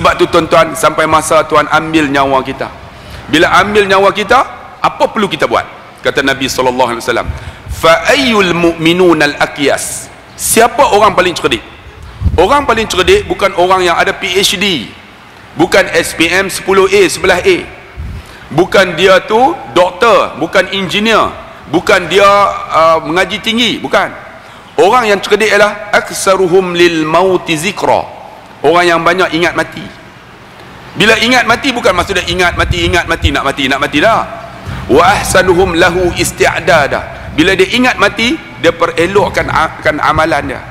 Sebab tu tuan-tuan, sampai masa Tuhan ambil nyawa kita. Bila ambil nyawa kita, apa perlu kita buat? Kata Nabi SAW, fa ayyul mu'minun al-aqyas. Siapa orang paling cerdik? Orang paling cerdik bukan orang yang ada PhD, bukan SPM 10A 11A, bukan dia tu doktor, bukan engineer, bukan dia mengaji tinggi, bukan. Orang yang cerdik ialah aksaruhum lil mauti zikra, orang yang banyak ingat mati. Bila ingat mati bukan maksudnya ingat mati nak mati dah. Wa ahsanuhum lahu isti'dada, bila dia ingat mati dia perelokkan amalan dia.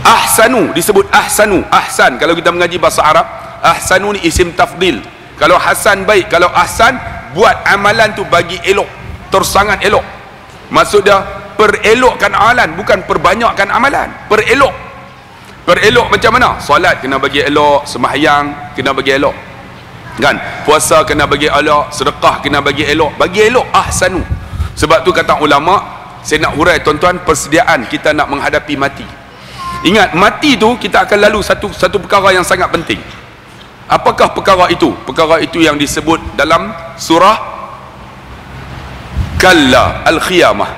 Ahsanu disebut ahsanu, ahsan kalau kita mengaji bahasa Arab, ahsanu ni isim tafdil. Kalau hasan baik, kalau ahsan buat amalan tu bagi elok, tersangat elok. Maksud dia perelokkan amalan, bukan perbanyakkan amalan. Perelok macam mana? Solat kena bagi elok, sembahyang kena bagi elok, kan? Puasa kena bagi elok, sedekah kena bagi elok. Bagi elok ahsanu. Sebab tu kata ulama, saya nak hurai tuan-tuan, persediaan kita nak menghadapi mati. Ingat, mati tu kita akan lalu satu perkara yang sangat penting. Apakah perkara itu? Perkara itu yang disebut dalam surah Kalla al-Qiyamah.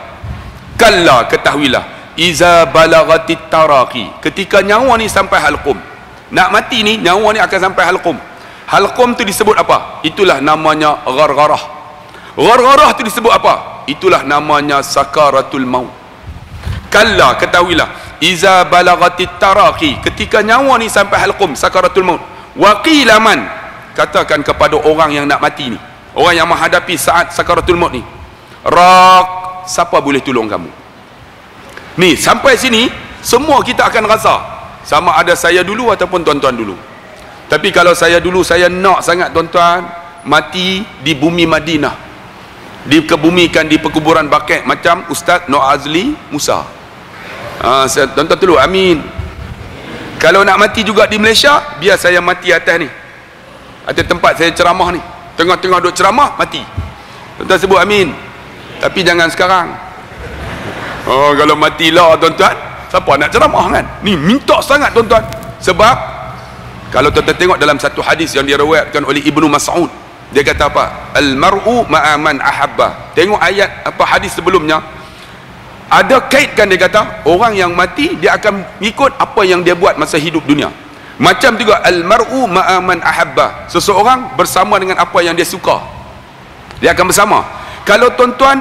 Kalla, ketahuilah, iza balagatit taraqi, ketika nyawa ni sampai halqum. Nak mati ni, nyawa ni akan sampai halqum. Halqum tu disebut apa? Itulah namanya ghargharah. Ghargharah tu disebut apa? Itulah namanya sakaratul maut. Kalla, ketahuilah, iza balagatit taraqi, ketika nyawa ni sampai halqum, sakaratul maut. Wa qila man, katakan kepada orang yang nak mati ni, orang yang menghadapi saat sakaratul maut ni, raq, siapa boleh tolong kamu? Ni sampai sini semua kita akan rasa sama ada saya dulu ataupun tuan-tuan dulu. Tapi kalau saya dulu, saya nak sangat tuan-tuan mati di bumi Madinah, dikebumikan di perkuburan Baqi' macam Ustaz Noor Azli Musa. Tuan-tuan dulu, amin. Kalau nak mati juga di Malaysia, biar saya mati atas ni, atas tempat saya ceramah ni, tengah-tengah duk ceramah mati. Tuan-tuan sebut amin. Tapi jangan sekarang. Kalau matilah tuan-tuan, siapa nak ceramah kan? Ni minta sangat tuan-tuan. Sebab kalau tuan-tuan tengok dalam satu hadis yang diriwayatkan oleh Ibnu Mas'ud, dia kata apa? Al-mar'u ma'a man ahabba. Tengok ayat apa hadis sebelumnya, ada kaitkan, dia kata orang yang mati dia akan ikut apa yang dia buat masa hidup dunia. Macam juga al-mar'u ma'a man ahabba, seseorang bersama dengan apa yang dia suka, dia akan bersama. Kalau tuan-tuan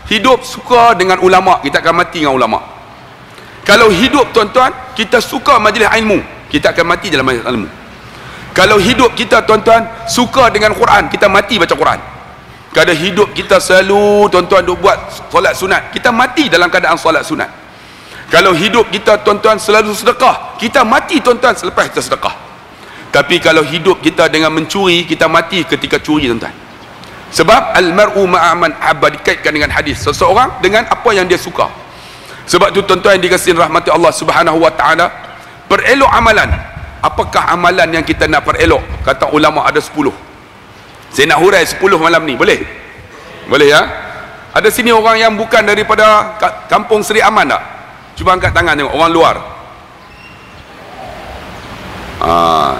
hidup suka dengan ulama, kita akan mati dengan ulama. Kalau hidup tuan-tuan kita suka majlis ilmu, kita akan mati dalam majlis ilmu. Kalau hidup kita tuan-tuan suka dengan Quran, kita mati baca Quran. Kalau hidup kita selalu tuan-tuan duk buat solat sunat, kita mati dalam keadaan solat sunat. Kalau hidup kita tuan-tuan selalu sedekah, kita mati tuan-tuan selepas kita sedekah. Tapi kalau hidup kita dengan mencuri, kita mati ketika curi tuan-tuan. Sebab al-mar'u ma'a man ahabba dikaitkan dengan hadis, seseorang dengan apa yang dia suka. Sebab tu tuan-tuan yang dikasihi rahmati Allah Subhanahu wa taala, perelok amalan. Apakah amalan yang kita nak perelok? Kata ulama ada 10. Saya nak hurai 10 malam ni, boleh? Boleh ya? Ada sini orang yang bukan daripada kampung Seri Aman tak? Cuba angkat tangan tengok, orang luar.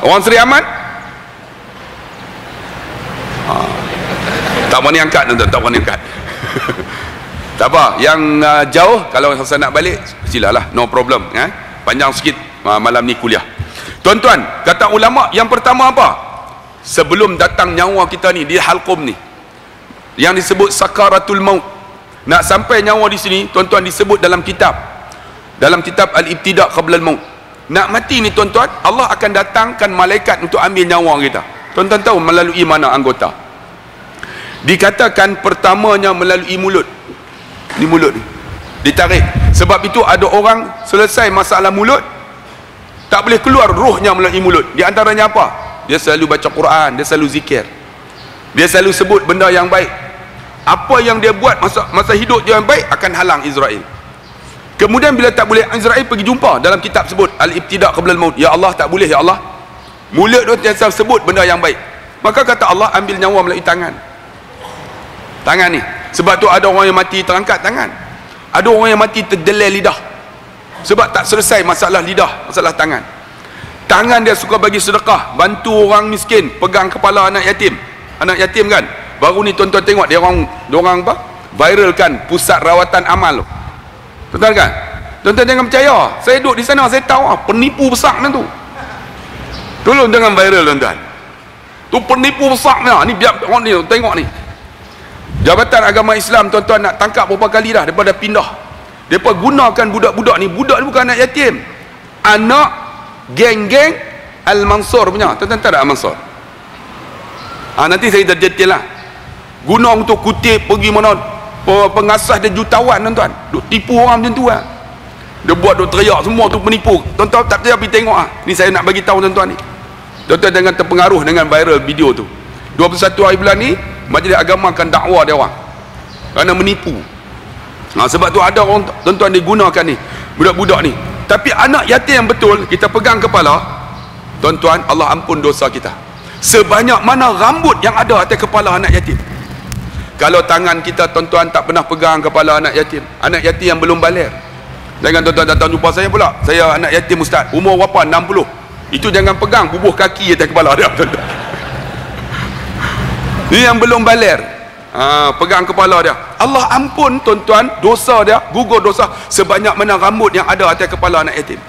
Orang Seri Aman? Tak berani angkat tuan-tuan, tak berani angkat. Tak apa, yang jauh kalau saya nak balik silalah, no problem ya. Panjang sikit malam ni kuliah. Tuan-tuan, kata ulama yang pertama apa? Sebelum datang nyawa kita ni di halqum ni, yang disebut sakaratul maut, nak sampai nyawa di sini tuan-tuan, disebut dalam kitab Al-Ibtida' Qabla al-Maut. Nak mati ni tuan-tuan, Allah akan datangkan malaikat untuk ambil nyawa kita. Tuan-tuan tahu melalui mana anggota? Dikatakan pertamanya melalui mulut. Ni mulut ni ditarik. Sebab itu ada orang selesai masalah mulut, tak boleh keluar rohnya melalui mulut. Di antaranya apa? Dia selalu baca Quran, dia selalu zikir, dia selalu sebut benda yang baik. Apa yang dia buat masa hidup dia yang baik akan halang Israel. Kemudian bila tak boleh, Israel pergi jumpa dalam kitab sebut Al-Ibtida' Qabla al-Maut. Ya Allah, tak boleh ya Allah, mulut dia sebut benda yang baik. Maka kata Allah, ambil nyawa melalui tangan ni. Sebab tu ada orang yang mati terangkat tangan, ada orang yang mati terdelai lidah, sebab tak selesai masalah lidah, masalah tangan. Tangan dia suka bagi sedekah, bantu orang miskin, pegang kepala anak yatim. Anak yatim kan, baru ni tuan-tuan tengok dia orang apa, viralkan pusat rawatan amal. Tuan-tuan kan, tuan-tuan jangan percaya, saya duduk di sana, saya tahu penipu besar tu. Tolong jangan viral tuan-tuan, tu penipu besar ni. Biar orang ni tengok ni, Jabatan Agama Islam tuan-tuan nak tangkap berapa kali dah, daripada pindah. Mereka gunakan budak-budak ni. Budak ni bukan anak yatim, anak geng-geng Al-Mansur punya. Tuan-tuan tahu tak Al-Mansur? Nanti saya detail lah. Guna untuk kutip pergi mana, pengasas dia jutawan tuan-tuan, duk tipu orang macam tu lah. Dia buat duk teriak semua tu penipu. Tuan-tuan tak percaya pergi tengok ni saya nak bagi tahu tuan-tuan ni. Tuan-tuan jangan terpengaruh dengan viral video tu. 21 hari bulan ni Majlis Agama akan dakwa dia orang kerana menipu. Sebab tu ada orang tuan-tuan digunakan ni, budak-budak ni. Tapi anak yatim yang betul, kita pegang kepala, tuan-tuan, Allah ampun dosa kita. Sebanyak mana rambut yang ada atas kepala anak yatim. Kalau tangan kita tuan-tuan tak pernah pegang kepala anak yatim yang belum baligh. Jangan tuan-tuan datang jumpa saya pula, saya anak yatim ustaz, umur berapa? 60. Itu jangan pegang bubuh kaki atas kepala dia, tuan-tuan. Ini yang belum baligh, pegang kepala dia. Allah ampun tuan-tuan dosa dia, gugur dosa sebanyak mana rambut yang ada atas kepala anak yatim.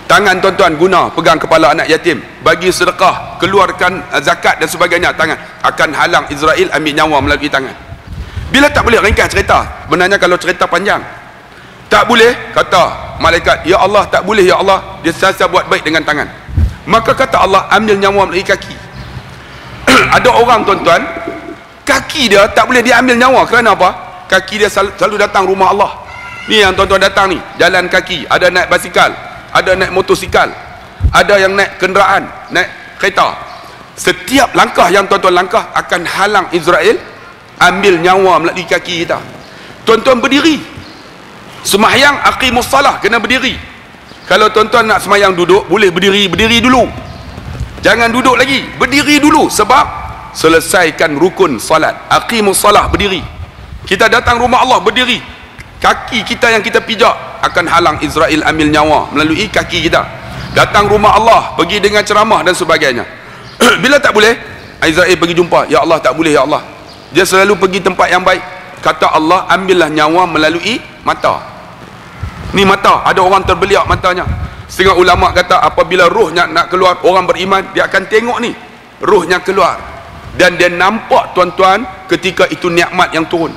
Tangan tuan-tuan guna pegang kepala anak yatim, bagi sedekah, keluarkan zakat dan sebagainya. Tangan akan halang Israel ambil nyawa melalui tangan. Bila tak boleh, ringkas cerita. Sebenarnya kalau cerita panjang, tak boleh, kata malaikat, ya Allah tak boleh, ya Allah, dia sentiasa buat baik dengan tangan. Maka kata Allah, ambil nyawa melalui kaki. Ada orang tuan-tuan, kaki dia tak boleh diambil nyawa. Kerana apa? Kaki dia selalu datang rumah Allah. Ni yang tuan-tuan datang ni, jalan kaki, ada naik basikal, ada naik motosikal, ada yang naik kenderaan, naik kereta. Setiap langkah yang tuan-tuan langkah akan halang Israel ambil nyawa melalui kaki kita. Tuan-tuan berdiri sembahyang, aqimus salah, kena berdiri. Kalau tuan-tuan nak sembahyang duduk, boleh berdiri dulu, jangan duduk lagi, berdiri dulu. Sebab selesaikan rukun salat, aqimus salah, berdiri. Kita datang rumah Allah berdiri, kaki kita yang kita pijak akan halang Israel ambil nyawa melalui kaki kita. Datang rumah Allah, pergi dengan ceramah dan sebagainya. Bila tak boleh, Israel pergi jumpa, ya Allah tak boleh, ya Allah. Dia selalu pergi tempat yang baik. Kata Allah, ambillah nyawa melalui mata. Ni mata, ada orang terbeliak matanya. Setengah ulama kata apabila rohnya nak keluar, orang beriman dia akan tengok ni, rohnya keluar, dan dia nampak tuan-tuan ketika itu nikmat yang turun.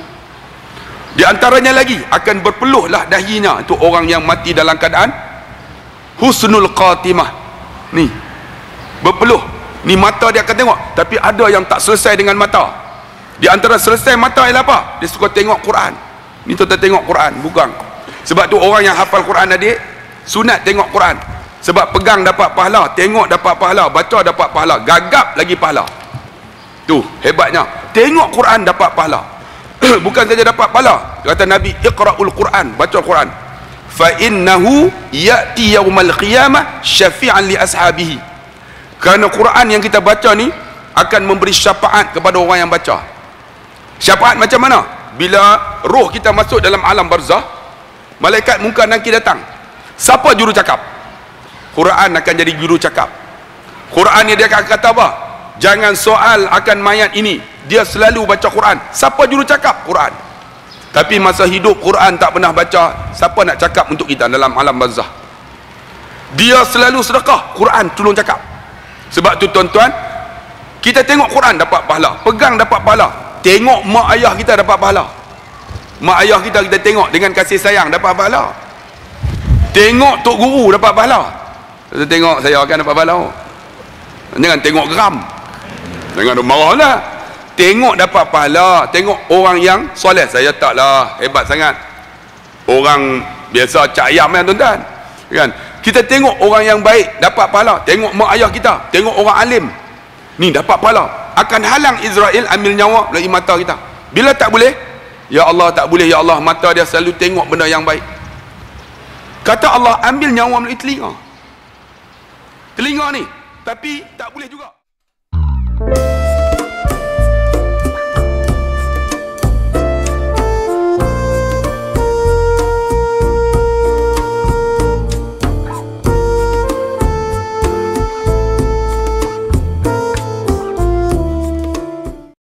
Di antaranya lagi akan berpeluhlah dahinya itu orang yang mati dalam keadaan husnul khatimah. Ni berpeluh, ni mata dia akan tengok. Tapi ada yang tak selesai dengan mata. Di antara selesai mata ialah apa? Dia suka tengok Quran. Ni tuan-tuan tengok Quran, bukan. Sebab tu orang yang hafal Quran adik, sunat tengok Quran. Sebab pegang dapat pahala, tengok dapat pahala, baca dapat pahala, gagap lagi pahala. Tu hebatnya, tengok Quran dapat pahala. Bukan saja dapat pahala, kata Nabi, iqra'ul Quran, baca Quran, fa innahu ya'ti yaumal qiyamah syafi'an li ashabihi. Kerana Quran yang kita baca ni akan memberi syafaat kepada orang yang baca. Syafaat macam mana? Bila roh kita masuk dalam alam barzah, malaikat munkar nakir datang. Siapa juru cakap? Quran akan jadi juru cakap. Quran ni dia akan kata apa? Jangan soal akan mayat ini, dia selalu baca Quran. Siapa juru cakap? Quran. Tapi masa hidup Quran tak pernah baca, siapa nak cakap untuk kita dalam alam barzah? Dia selalu sedekah, Quran tolong cakap. Sebab tu tuan-tuan, kita tengok Quran dapat pahala, pegang dapat pahala, tengok mak ayah kita dapat pahala. Mak ayah kita tengok dengan kasih sayang dapat pahala. Tengok tok guru dapat pahala. Kita tengok saya akan dapat pahala. Jangan tengok geram, jangan marah lah. Tengok dapat pahala. Tengok orang yang soleh, saya taklah hebat sangat, orang biasa cak ayam kan tuan-tuan kan. Kita tengok orang yang baik dapat pahala. Tengok mak ayah kita, tengok orang alim, ni dapat pahala. Akan halang Israel ambil nyawa melalui mata kita. Bila tak boleh, ya Allah tak boleh, ya Allah, mata dia selalu tengok benda yang baik. Kata Allah, ambil nyawa melalui telinga. Telinga ni, tapi tak boleh juga.